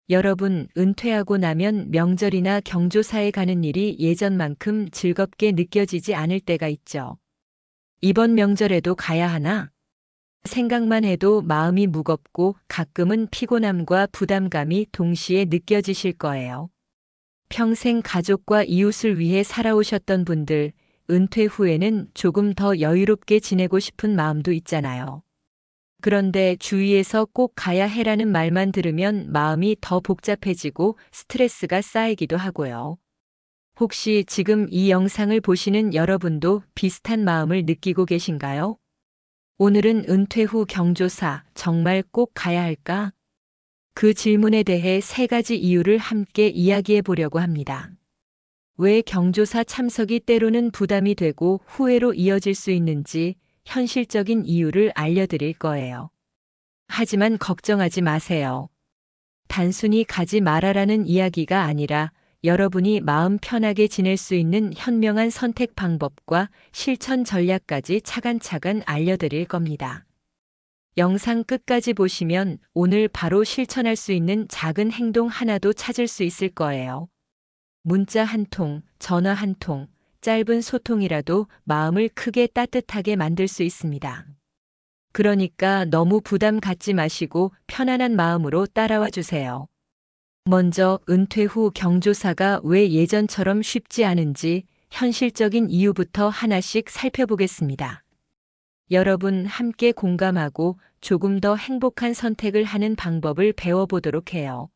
여러분, 은퇴하고 나면 명절이나 경조사에 가는 일이 예전만큼 즐겁게 느껴지지 않을 때가 있죠. 이번 명절에도 가야 하나? 생각만 해도 마음이 무겁고 가끔은 피곤함과 부담감이 동시에 느껴지실 거예요. 평생 가족과 이웃을 위해 살아오셨던 분들, 은퇴 후에는 조금 더 여유롭게 지내고 싶은 마음도 있잖아요. 그런데 주위에서 꼭 가야 해라는 말만 들으면 마음이 더 복잡해지고 스트레스가 쌓이기도 하고요. 혹시 지금 이 영상을 보시는 여러분도 비슷한 마음을 느끼고 계신가요? 오늘은 은퇴 후 경조사 정말 꼭 가야 할까? 그 질문에 대해 세 가지 이유를 함께 이야기해 보려고 합니다. 왜 경조사 참석이 때로는 부담이 되고 후회로 이어질 수 있는지 현실적인 이유를 알려드릴 거예요. 하지만 걱정하지 마세요. 단순히 가지 말아라는 이야기가 아니라 여러분이 마음 편하게 지낼 수 있는 현명한 선택 방법과 실천 전략까지 차근차근 알려드릴 겁니다. 영상 끝까지 보시면 오늘 바로 실천할 수 있는 작은 행동 하나도 찾을 수 있을 거예요. 문자 한 통, 전화 한 통, 짧은 소통이라도 마음을 크게 따뜻하게 만들 수 있습니다. 그러니까 너무 부담 갖지 마시고 편안한 마음으로 따라와 주세요. 먼저 은퇴 후 경조사가 왜 예전처럼 쉽지 않은지 현실적인 이유부터 하나씩 살펴보겠습니다. 여러분 함께 공감하고 조금 더 행복한 선택을 하는 방법을 배워보도록 해요.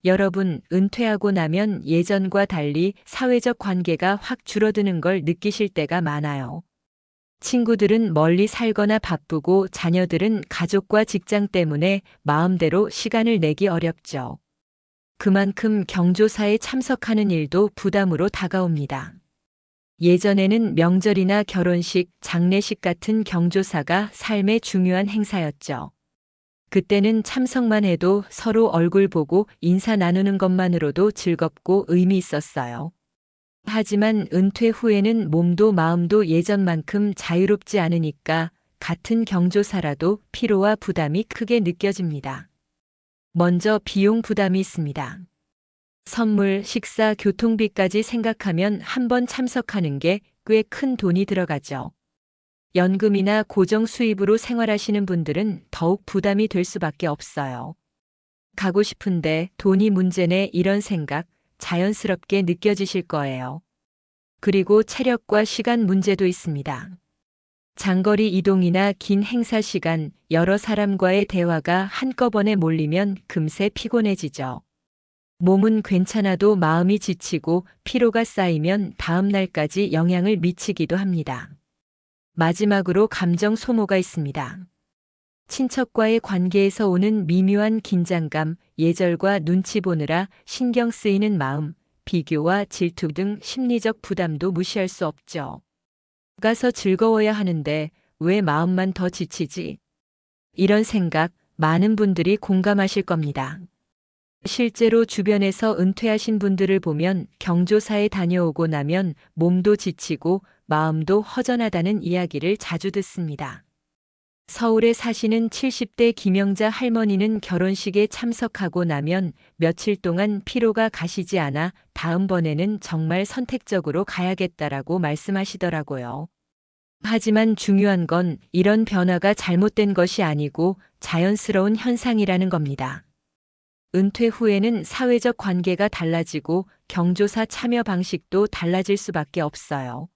여러분, 은퇴하고 나면 예전과 달리 사회적 관계가 확 줄어드는 걸 느끼실 때가 많아요. 친구들은 멀리 살거나 바쁘고 자녀들은 가족과 직장 때문에 마음대로 시간을 내기 어렵죠. 그만큼 경조사에 참석하는 일도 부담으로 다가옵니다. 예전에는 명절이나 결혼식, 장례식 같은 경조사가 삶의 중요한 행사였죠. 그때는 참석만 해도 서로 얼굴 보고 인사 나누는 것만으로도 즐겁고 의미 있었어요. 하지만 은퇴 후에는 몸도 마음도 예전만큼 자유롭지 않으니까 같은 경조사라도 피로와 부담이 크게 느껴집니다. 먼저 비용 부담이 있습니다. 선물, 식사, 교통비까지 생각하면 한 번 참석하는 게 꽤 큰 돈이 들어가죠. 연금이나 고정 수입으로 생활하시는 분들은 더욱 부담이 될 수밖에 없어요. 가고 싶은데 돈이 문제네 이런 생각 자연스럽게 느껴지실 거예요. 그리고 체력과 시간 문제도 있습니다. 장거리 이동이나 긴 행사 시간, 여러 사람과의 대화가 한꺼번에 몰리면 금세 피곤해지죠. 몸은 괜찮아도 마음이 지치고 피로가 쌓이면 다음 날까지 영향을 미치기도 합니다. 마지막으로 감정 소모가 있습니다. 친척과의 관계에서 오는 미묘한 긴장감, 예절과 눈치 보느라 신경 쓰이는 마음, 비교와 질투 등 심리적 부담도 무시할 수 없죠. 가서 즐거워야 하는데 왜 마음만 더 지치지? 이런 생각 많은 분들이 공감하실 겁니다. 실제로 주변에서 은퇴하신 분들을 보면 경조사에 다녀오고 나면 몸도 지치고 마음도 허전하다는 이야기를 자주 듣습니다. 서울에 사시는 70대 김영자 할머니는 결혼식에 참석하고 나면 며칠 동안 피로가 가시지 않아 다음번에는 정말 선택적으로 가야겠다라고 말씀하시더라고요. 하지만 중요한 건 이런 변화가 잘못된 것이 아니고 자연스러운 현상이라는 겁니다. 은퇴 후에는 사회적 관계가 달라지고 경조사 참여 방식도 달라질 수밖에 없어요.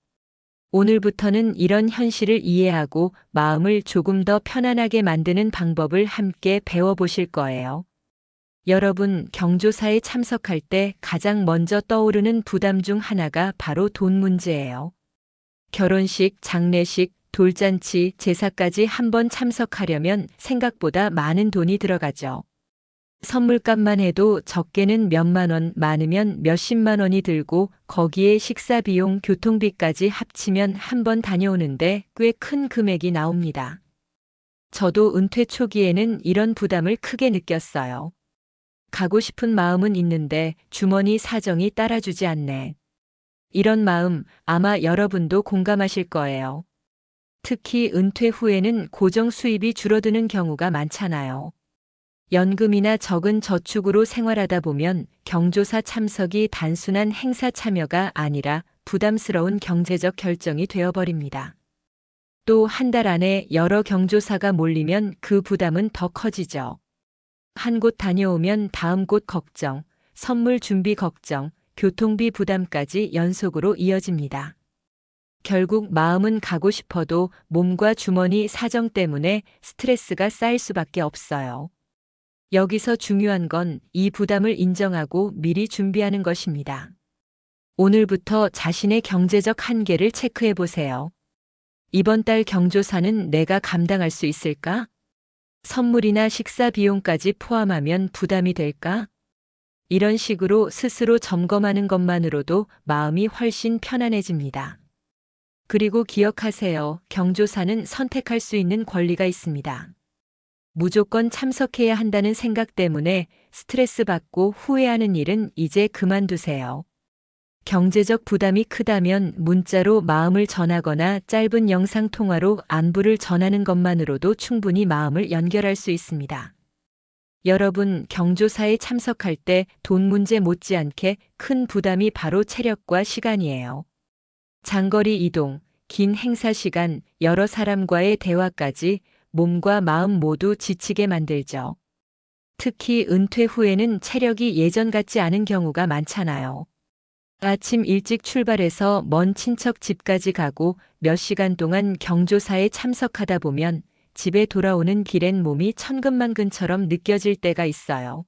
오늘부터는 이런 현실을 이해하고 마음을 조금 더 편안하게 만드는 방법을 함께 배워보실 거예요. 여러분, 경조사에 참석할 때 가장 먼저 떠오르는 부담 중 하나가 바로 돈 문제예요. 결혼식, 장례식, 돌잔치, 제사까지 한번 참석하려면 생각보다 많은 돈이 들어가죠. 선물값만 해도 적게는 몇만 원, 많으면 몇십만 원이 들고 거기에 식사 비용, 교통비까지 합치면 한 번 다녀오는데 꽤 큰 금액이 나옵니다. 저도 은퇴 초기에는 이런 부담을 크게 느꼈어요. 가고 싶은 마음은 있는데 주머니 사정이 따라주지 않네. 이런 마음 아마 여러분도 공감하실 거예요. 특히 은퇴 후에는 고정 수입이 줄어드는 경우가 많잖아요. 연금이나 적은 저축으로 생활하다 보면 경조사 참석이 단순한 행사 참여가 아니라 부담스러운 경제적 결정이 되어버립니다. 또 한 달 안에 여러 경조사가 몰리면 그 부담은 더 커지죠. 한 곳 다녀오면 다음 곳 걱정, 선물 준비 걱정, 교통비 부담까지 연속으로 이어집니다. 결국 마음은 가고 싶어도 몸과 주머니 사정 때문에 스트레스가 쌓일 수밖에 없어요. 여기서 중요한 건 이 부담을 인정하고 미리 준비하는 것입니다. 오늘부터 자신의 경제적 한계를 체크해 보세요. 이번 달 경조사는 내가 감당할 수 있을까? 선물이나 식사 비용까지 포함하면 부담이 될까? 이런 식으로 스스로 점검하는 것만으로도 마음이 훨씬 편안해집니다. 그리고 기억하세요. 경조사는 선택할 수 있는 권리가 있습니다. 무조건 참석해야 한다는 생각 때문에 스트레스 받고 후회하는 일은 이제 그만두세요. 경제적 부담이 크다면 문자로 마음을 전하거나 짧은 영상 통화로 안부를 전하는 것만으로도 충분히 마음을 연결할 수 있습니다. 여러분, 경조사에 참석할 때 돈 문제 못지않게 큰 부담이 바로 체력과 시간이에요. 장거리 이동, 긴 행사 시간, 여러 사람과의 대화까지 몸과 마음 모두 지치게 만들죠. 특히 은퇴 후에는 체력이 예전 같지 않은 경우가 많잖아요. 아침 일찍 출발해서 먼 친척 집까지 가고 몇 시간 동안 경조사에 참석하다 보면 집에 돌아오는 길엔 몸이 천근만근처럼 느껴질 때가 있어요.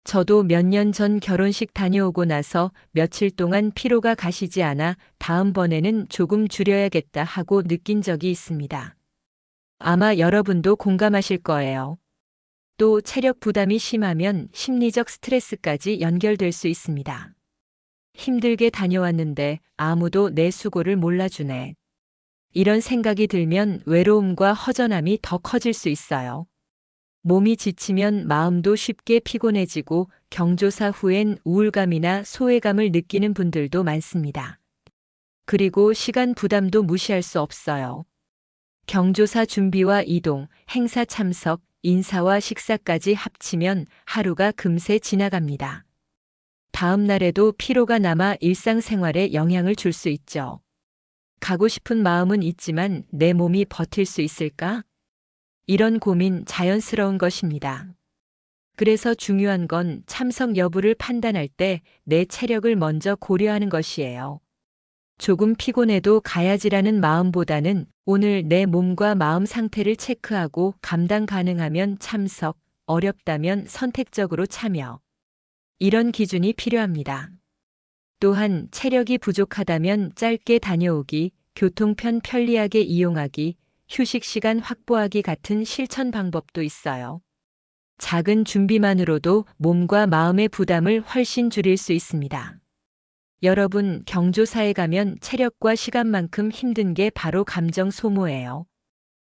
저도 몇 년 전 결혼식 다녀오고 나서 며칠 동안 피로가 가시지 않아 다음번에는 조금 줄여야겠다 하고 느낀 적이 있습니다. 아마 여러분도 공감하실 거예요. 또 체력 부담이 심하면 심리적 스트레스까지 연결될 수 있습니다. 힘들게 다녀왔는데 아무도 내 수고를 몰라주네. 이런 생각이 들면 외로움과 허전함이 더 커질 수 있어요. 몸이 지치면 마음도 쉽게 피곤해지고 경조사 후엔 우울감이나 소외감을 느끼는 분들도 많습니다. 그리고 시간 부담도 무시할 수 없어요. 경조사 준비와 이동, 행사 참석, 인사와 식사까지 합치면 하루가 금세 지나갑니다. 다음 날에도 피로가 남아 일상생활에 영향을 줄 수 있죠. 가고 싶은 마음은 있지만 내 몸이 버틸 수 있을까? 이런 고민 자연스러운 것입니다. 그래서 중요한 건 참석 여부를 판단할 때 내 체력을 먼저 고려하는 것이에요. 조금 피곤해도 가야지라는 마음보다는 오늘 내 몸과 마음 상태를 체크하고 감당 가능하면 참석, 어렵다면 선택적으로 참여. 이런 기준이 필요합니다. 또한 체력이 부족하다면 짧게 다녀오기, 교통편 편리하게 이용하기, 휴식 시간 확보하기 같은 실천 방법도 있어요. 작은 준비만으로도 몸과 마음의 부담을 훨씬 줄일 수 있습니다. 여러분, 경조사에 가면 체력과 시간만큼 힘든 게 바로 감정 소모예요.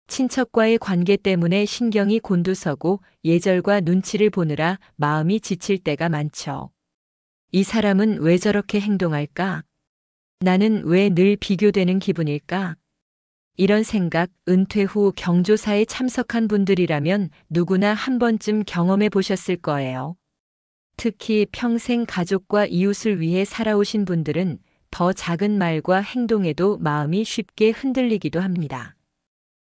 친척과의 관계 때문에 신경이 곤두서고 예절과 눈치를 보느라 마음이 지칠 때가 많죠. 이 사람은 왜 저렇게 행동할까? 나는 왜 늘 비교되는 기분일까? 이런 생각, 은퇴 후 경조사에 참석한 분들이라면 누구나 한 번쯤 경험해 보셨을 거예요. 특히 평생 가족과 이웃을 위해 살아오신 분들은 더 작은 말과 행동에도 마음이 쉽게 흔들리기도 합니다.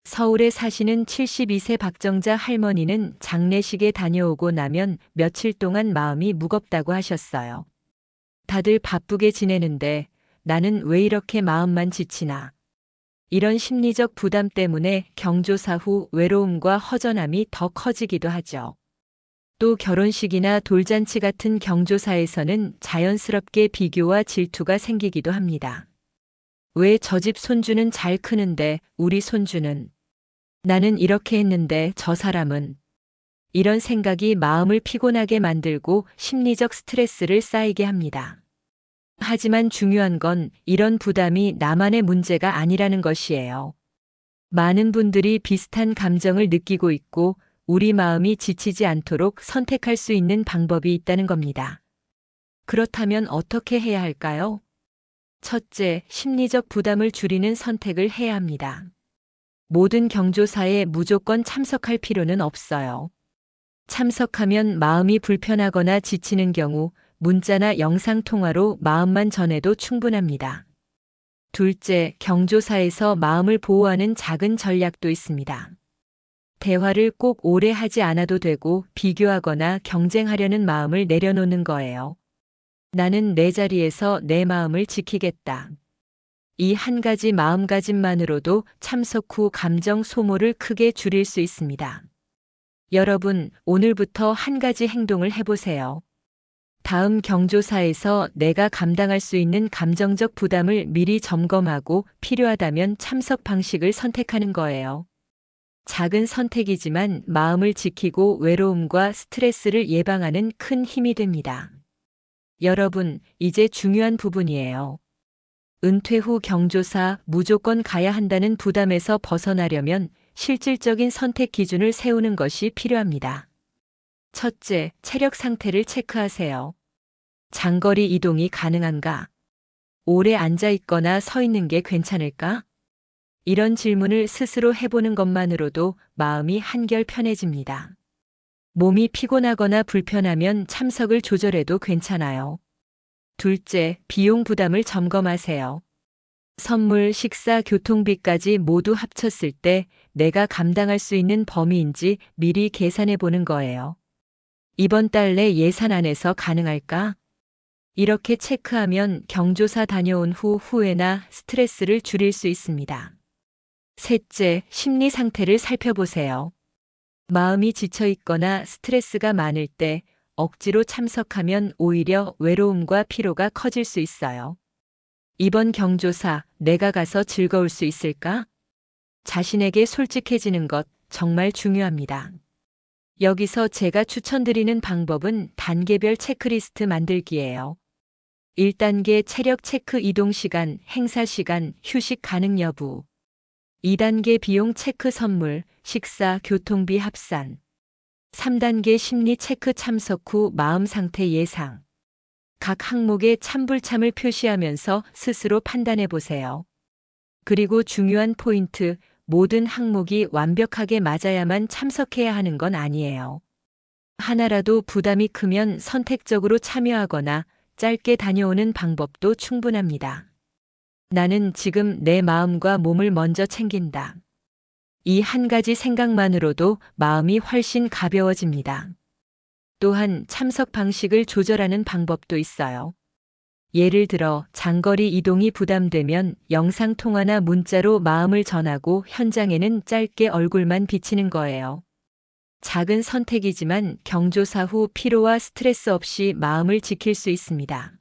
서울에 사시는 72세 박정자 할머니는 장례식에 다녀오고 나면 며칠 동안 마음이 무겁다고 하셨어요. 다들 바쁘게 지내는데 나는 왜 이렇게 마음만 지치나. 이런 심리적 부담 때문에 경조사 후 외로움과 허전함이 더 커지기도 하죠. 또 결혼식이나 돌잔치 같은 경조사에서는 자연스럽게 비교와 질투가 생기기도 합니다. 왜 저 집 손주는 잘 크는데 우리 손주는? 나는 이렇게 했는데 저 사람은? 이런 생각이 마음을 피곤하게 만들고 심리적 스트레스를 쌓이게 합니다. 하지만 중요한 건 이런 부담이 나만의 문제가 아니라는 것이에요. 많은 분들이 비슷한 감정을 느끼고 있고 우리 마음이 지치지 않도록 선택할 수 있는 방법이 있다는 겁니다. 그렇다면 어떻게 해야 할까요? 첫째, 심리적 부담을 줄이는 선택을 해야 합니다. 모든 경조사에 무조건 참석할 필요는 없어요. 참석하면 마음이 불편하거나 지치는 경우 문자나 영상통화로 마음만 전해도 충분합니다. 둘째, 경조사에서 마음을 보호하는 작은 전략도 있습니다. 대화를 꼭 오래 하지 않아도 되고 비교하거나 경쟁하려는 마음을 내려놓는 거예요. 나는 내 자리에서 내 마음을 지키겠다. 이 한 가지 마음가짐만으로도 참석 후 감정 소모를 크게 줄일 수 있습니다. 여러분, 오늘부터 한 가지 행동을 해보세요. 다음 경조사에서 내가 감당할 수 있는 감정적 부담을 미리 점검하고 필요하다면 참석 방식을 선택하는 거예요. 작은 선택이지만 마음을 지키고 외로움과 스트레스를 예방하는 큰 힘이 됩니다. 여러분, 이제 중요한 부분이에요. 은퇴 후 경조사 무조건 가야 한다는 부담에서 벗어나려면 실질적인 선택 기준을 세우는 것이 필요합니다. 첫째, 체력 상태를 체크하세요. 장거리 이동이 가능한가? 오래 앉아 있거나 서 있는 게 괜찮을까? 이런 질문을 스스로 해보는 것만으로도 마음이 한결 편해집니다. 몸이 피곤하거나 불편하면 참석을 조절해도 괜찮아요. 둘째, 비용 부담을 점검하세요. 선물, 식사, 교통비까지 모두 합쳤을 때 내가 감당할 수 있는 범위인지 미리 계산해 보는 거예요. 이번 달 내 예산 안에서 가능할까? 이렇게 체크하면 경조사 다녀온 후 후회나 스트레스를 줄일 수 있습니다. 셋째, 심리 상태를 살펴보세요. 마음이 지쳐 있거나 스트레스가 많을 때 억지로 참석하면 오히려 외로움과 피로가 커질 수 있어요. 이번 경조사, 내가 가서 즐거울 수 있을까? 자신에게 솔직해지는 것 정말 중요합니다. 여기서 제가 추천드리는 방법은 단계별 체크리스트 만들기예요. 1단계 체력 체크 이동 시간, 행사 시간, 휴식 가능 여부. 2단계 비용 체크 선물, 식사, 교통비 합산. 3단계 심리 체크 참석 후 마음 상태 예상. 각 항목에 참불참을 표시하면서 스스로 판단해 보세요. 그리고 중요한 포인트, 모든 항목이 완벽하게 맞아야만 참석해야 하는 건 아니에요. 하나라도 부담이 크면 선택적으로 참여하거나 짧게 다녀오는 방법도 충분합니다. 나는 지금 내 마음과 몸을 먼저 챙긴다. 이 한 가지 생각만으로도 마음이 훨씬 가벼워집니다. 또한 참석 방식을 조절하는 방법도 있어요. 예를 들어 장거리 이동이 부담되면 영상통화나 문자로 마음을 전하고 현장에는 짧게 얼굴만 비치는 거예요. 작은 선택이지만 경조사 후 피로와 스트레스 없이 마음을 지킬 수 있습니다.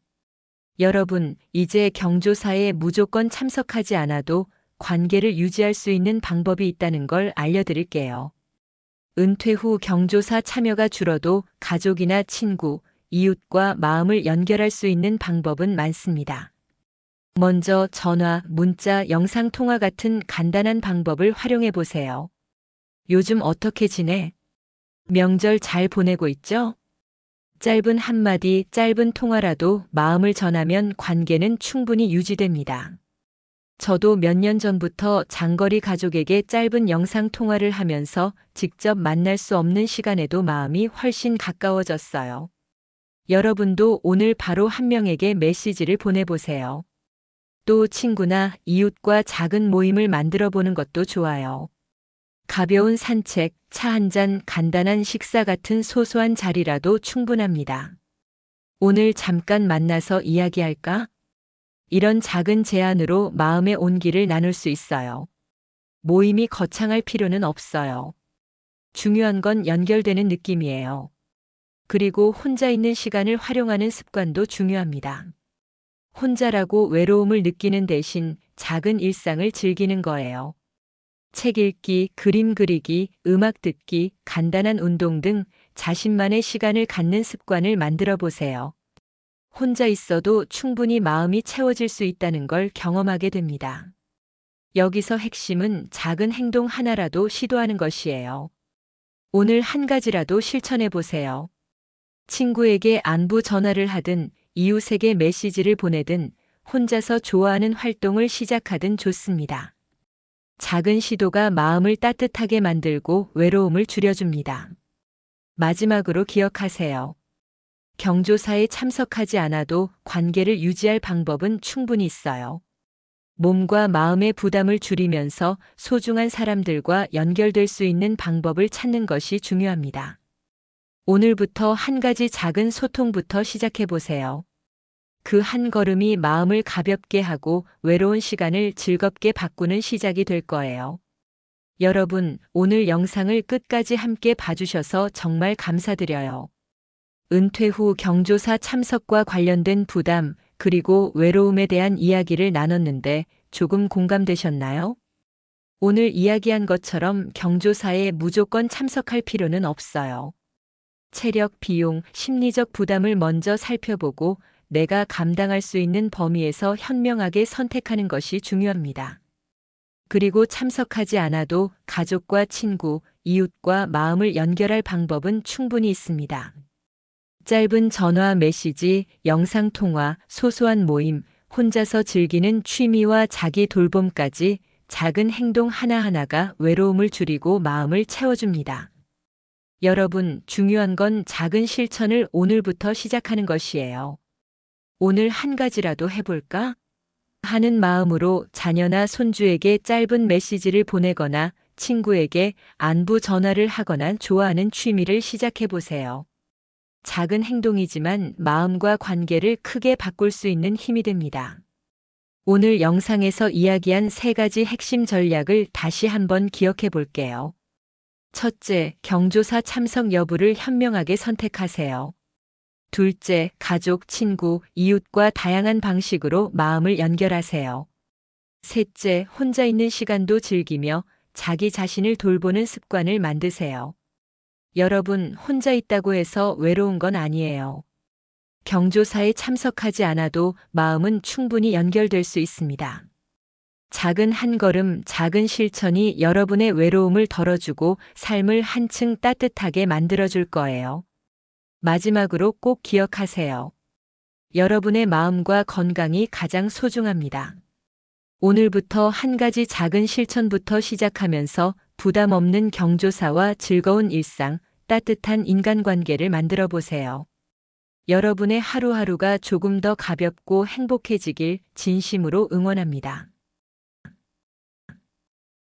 여러분, 이제 경조사에 무조건 참석하지 않아도 관계를 유지할 수 있는 방법이 있다는 걸 알려드릴게요. 은퇴 후 경조사 참여가 줄어도 가족이나 친구, 이웃과 마음을 연결할 수 있는 방법은 많습니다. 먼저 전화, 문자, 영상통화 같은 간단한 방법을 활용해 보세요. 요즘 어떻게 지내? 명절 잘 보내고 있죠? 짧은 한마디, 짧은 통화라도 마음을 전하면 관계는 충분히 유지됩니다. 저도 몇 년 전부터 장거리 가족에게 짧은 영상 통화를 하면서 직접 만날 수 없는 시간에도 마음이 훨씬 가까워졌어요. 여러분도 오늘 바로 한 명에게 메시지를 보내보세요. 또 친구나 이웃과 작은 모임을 만들어 보는 것도 좋아요. 가벼운 산책, 차 한 잔, 간단한 식사 같은 소소한 자리라도 충분합니다. 오늘 잠깐 만나서 이야기할까? 이런 작은 제안으로 마음의 온기를 나눌 수 있어요. 모임이 거창할 필요는 없어요. 중요한 건 연결되는 느낌이에요. 그리고 혼자 있는 시간을 활용하는 습관도 중요합니다. 혼자라고 외로움을 느끼는 대신 작은 일상을 즐기는 거예요. 책 읽기, 그림 그리기, 음악 듣기, 간단한 운동 등 자신만의 시간을 갖는 습관을 만들어 보세요. 혼자 있어도 충분히 마음이 채워질 수 있다는 걸 경험하게 됩니다. 여기서 핵심은 작은 행동 하나라도 시도하는 것이에요. 오늘 한 가지라도 실천해 보세요. 친구에게 안부 전화를 하든, 이웃에게 메시지를 보내든, 혼자서 좋아하는 활동을 시작하든 좋습니다. 작은 시도가 마음을 따뜻하게 만들고 외로움을 줄여줍니다. 마지막으로 기억하세요. 경조사에 참석하지 않아도 관계를 유지할 방법은 충분히 있어요. 몸과 마음의 부담을 줄이면서 소중한 사람들과 연결될 수 있는 방법을 찾는 것이 중요합니다. 오늘부터 한 가지 작은 소통부터 시작해 보세요. 그 한 걸음이 마음을 가볍게 하고 외로운 시간을 즐겁게 바꾸는 시작이 될 거예요. 여러분, 오늘 영상을 끝까지 함께 봐주셔서 정말 감사드려요. 은퇴 후 경조사 참석과 관련된 부담, 그리고 외로움에 대한 이야기를 나눴는데 조금 공감되셨나요? 오늘 이야기한 것처럼 경조사에 무조건 참석할 필요는 없어요. 체력, 비용, 심리적 부담을 먼저 살펴보고 내가 감당할 수 있는 범위에서 현명하게 선택하는 것이 중요합니다. 그리고 참석하지 않아도 가족과 친구, 이웃과 마음을 연결할 방법은 충분히 있습니다. 짧은 전화 메시지, 영상통화, 소소한 모임, 혼자서 즐기는 취미와 자기 돌봄까지 작은 행동 하나하나가 외로움을 줄이고 마음을 채워줍니다. 여러분, 중요한 건 작은 실천을 오늘부터 시작하는 것이에요. 오늘 한 가지라도 해볼까? 하는 마음으로 자녀나 손주에게 짧은 메시지를 보내거나 친구에게 안부 전화를 하거나 좋아하는 취미를 시작해 보세요. 작은 행동이지만 마음과 관계를 크게 바꿀 수 있는 힘이 됩니다. 오늘 영상에서 이야기한 3가지 핵심 전략을 다시 한번 기억해 볼게요. 첫째, 경조사 참석 여부를 현명하게 선택하세요. 둘째, 가족, 친구, 이웃과 다양한 방식으로 마음을 연결하세요. 셋째, 혼자 있는 시간도 즐기며 자기 자신을 돌보는 습관을 만드세요. 여러분, 혼자 있다고 해서 외로운 건 아니에요. 경조사에 참석하지 않아도 마음은 충분히 연결될 수 있습니다. 작은 한 걸음, 작은 실천이 여러분의 외로움을 덜어주고 삶을 한층 따뜻하게 만들어줄 거예요. 마지막으로 꼭 기억하세요. 여러분의 마음과 건강이 가장 소중합니다. 오늘부터 한 가지 작은 실천부터 시작하면서 부담 없는 경조사와 즐거운 일상, 따뜻한 인간관계를 만들어 보세요. 여러분의 하루하루가 조금 더 가볍고 행복해지길 진심으로 응원합니다.